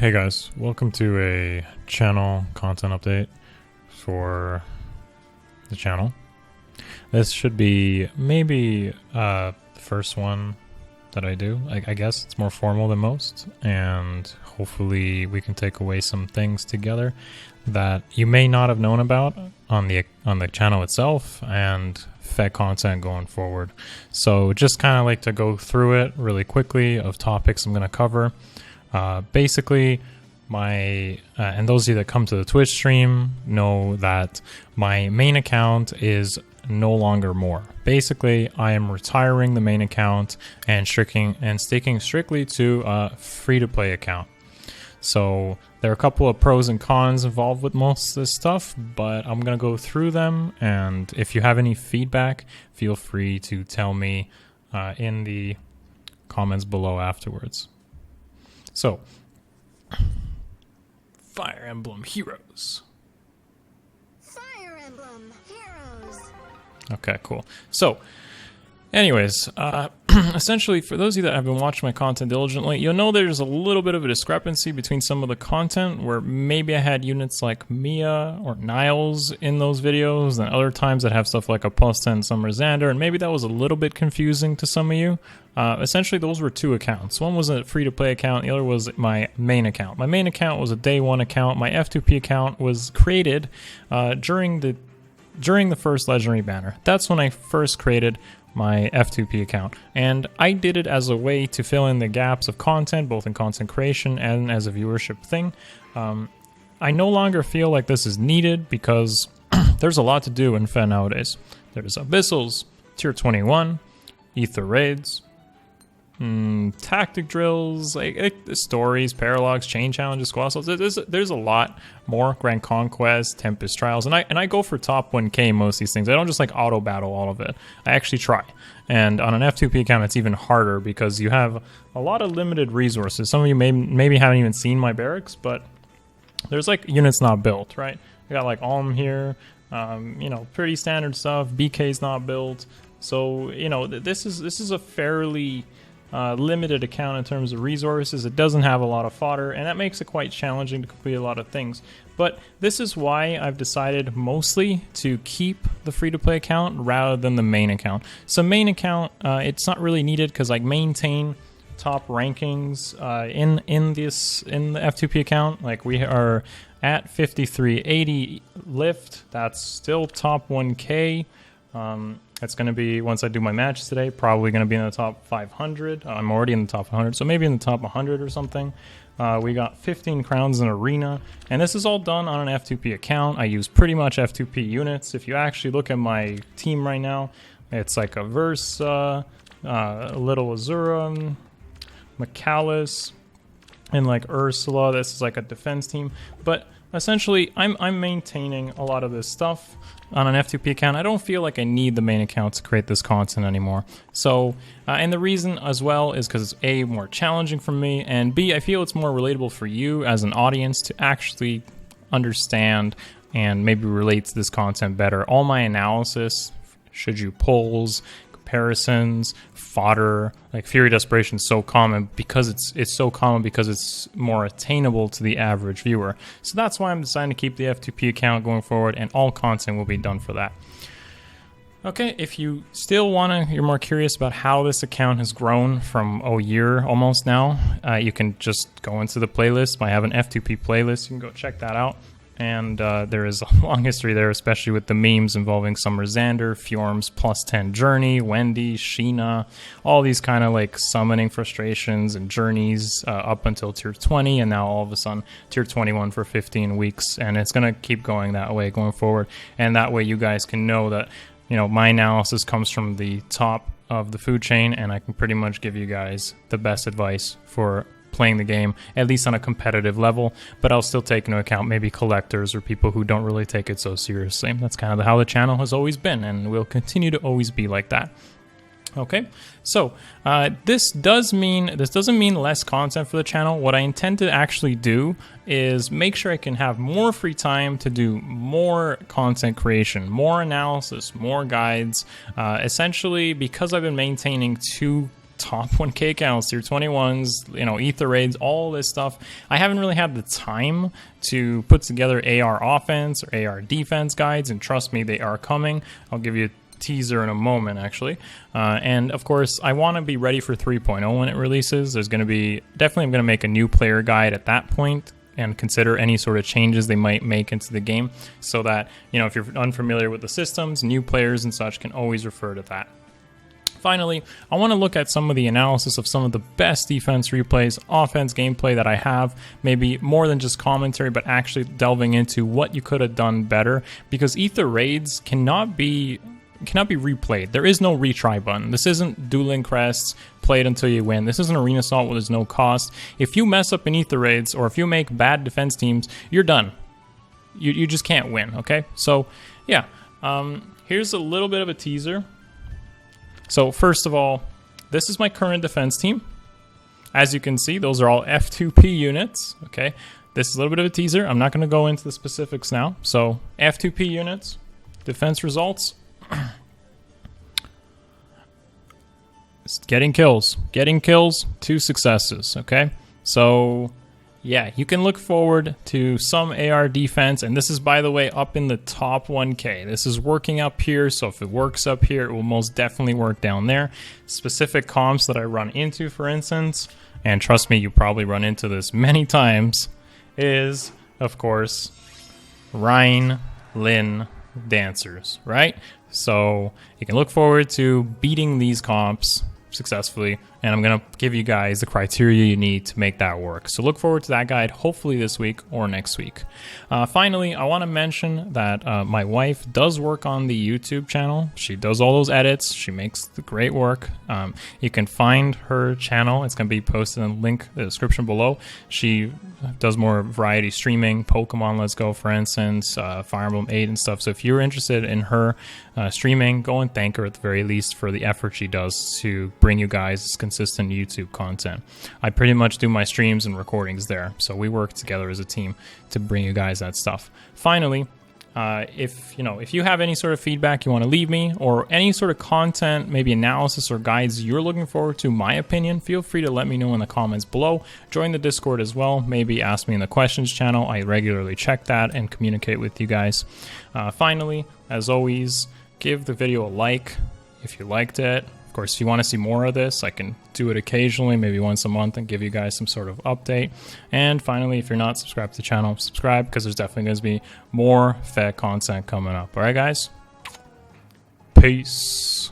Hey guys, welcome to a channel content update for the channel. This should be maybe the first one that I do. I guess it's more formal than most, and hopefully we can take away some things together that you may not have known about on the channel itself and affect content going forward. So just kind of like to go through it really quickly of topics I'm going to cover. Basically, and those of you that come to the Twitch stream know that my main account is no longer more. Basically, I am retiring the main account and sticking strictly to a free-to-play account. So there are a couple of pros and cons involved with most of this stuff, but I'm going to go through them, and if you have any feedback, feel free to tell me in the comments below afterwards. So, Fire Emblem Heroes. Fire Emblem Heroes. Okay, cool. So, anyways, essentially, for those of you that have been watching my content diligently, you'll know there's a little bit of a discrepancy between some of the content where maybe I had units like Mia or Niles in those videos, and other times that have stuff like a +10 Summer Xander, and maybe that was a little bit confusing to some of you. Essentially, those were two accounts. One was a free-to-play account, the other was my main account. My main account was a day one account. My F2P account was created during the first Legendary banner. That's when I first created my F2P account, and I did it as a way to fill in the gaps of content, both in content creation and as a viewership thing. I no longer feel like this is needed because there's a lot to do in Fen nowadays. There's Abyssals, Tier 21, Ether Raids, tactic drills, like stories, paralogs, chain challenges, squad assaults. There's a lot more. Grand Conquest, Tempest Trials, and I go for top 1K most of these things. I don't just like auto battle all of it. I actually try. And on an F2P account, it's even harder because you have a lot of limited resources. Some of you maybe haven't even seen my barracks, but there's like units not built, right? I got like Alm here, pretty standard stuff. BK's not built. So, this is a fairly limited account in terms of resources. It doesn't have a lot of fodder, and that makes it quite challenging to complete a lot of things. But this is why I've decided mostly to keep the free-to-play account rather than the main account. So main account, it's not really needed because I maintain top rankings in the F2P account. Like we are at 5380 lift. That's still top 1K. It's going to be, once I do my matches today, probably going to be in the top 500. I'm already in the top 100, so maybe in the top 100 or something. We got 15 crowns in Arena, and this is all done on an F2P account. I use pretty much F2P units. If you actually look at my team right now, it's like a Versa, Little Azura, Akariss, and like Ursula. This is like a defense team. But essentially, I'm maintaining a lot of this stuff on an F2P account. I don't feel like I need the main account to create this content anymore. So, and the reason as well is because it's A, more challenging for me, and B, I feel it's more relatable for you as an audience to actually understand and maybe relate to this content better. All my analysis, should you polls, comparisons, fodder, like Fury Desperation is so common because it's so common because it's more attainable to the average viewer. So that's why I'm deciding to keep the F2P account going forward, and all content will be done for that. Okay, if you still you're more curious about how this account has grown from a year almost now, you can just go into the playlist. I have an F2P playlist. You can go check that out. And there is a long history there, especially with the memes involving Summer Xander, Fjorm's +10 Journey, Wendy, Sheena, all these kind of like summoning frustrations and journeys up until Tier 20, and now all of a sudden Tier 21 for 15 weeks. And it's going to keep going that way going forward. And that way you guys can know that, my analysis comes from the top of the food chain, and I can pretty much give you guys the best advice for playing the game, at least on a competitive level, but I'll still take into account maybe collectors or people who don't really take it so seriously. That's kind of how the channel has always been, and will continue to always be like that. Okay, so this doesn't mean less content for the channel. What I intend to actually do is make sure I can have more free time to do more content creation, more analysis, more guides. Essentially, because I've been maintaining two top 1K counts, tier 21s, you know, ether raids, all this stuff. I haven't really had the time to put together AR offense or AR defense guides, and trust me, they are coming. I'll give you a teaser in a moment, actually. And of course, I want to be ready for 3.0 when it releases. There's going to be, definitely I'm going to make a new player guide at that point and consider any sort of changes they might make into the game, so that, you know, if you're unfamiliar with the systems, new players and such can always refer to that. Finally, I want to look at some of the analysis of some of the best defense replays, offense gameplay that I have, maybe more than just commentary, but actually delving into what you could have done better, because ether raids cannot be replayed. There is no retry button. This isn't dueling crests, play it until you win. This isn't arena assault where there's no cost. If you mess up in ether raids, or if you make bad defense teams, you're done. You just can't win, okay? So, yeah. Here's a little bit of a teaser. So, first of all, this is my current defense team. As you can see, those are all F2P units, okay? This is a little bit of a teaser. I'm not going to go into the specifics now. So, F2P units, defense results. Getting kills, 2 successes, okay? So, yeah, you can look forward to some AR defense, and this is, by the way, up in the top 1K. This is working up here, so if it works up here, it will most definitely work down there. Specific comps that I run into, for instance, and trust me, you probably run into this many times, is, of course, Ryan, Lin, Dancers, right? So you can look forward to beating these comps successfully, and I'm going to give you guys the criteria you need to make that work. So look forward to that guide, hopefully this week or next week. Finally, I want to mention that my wife does work on the YouTube channel. She does all those edits. She makes the great work. You can find her channel. It's going to be posted in the link in the description below. She does more variety streaming, Pokemon Let's Go, for instance, Fire Emblem 8 and stuff. So if you're interested in her streaming, go and thank her at the very least for the effort she does to bring you guys consistent YouTube content. I pretty much do my streams and recordings there, so we work together as a team to bring you guys that stuff. Finally, if you have any sort of feedback you want to leave me, or any sort of content, maybe analysis or guides you're looking forward to, my opinion, feel free to let me know in the comments below. Join the Discord as well. Maybe ask me in the questions channel. I regularly check that and communicate with you guys. Finally, as always, give the video a like if you liked it. Of course, if you want to see more of this, I can do it occasionally, maybe once a month, and give you guys some sort of update. And finally, if you're not subscribed to the channel, subscribe, because there's definitely going to be more Fed content coming up. All right, guys? Peace.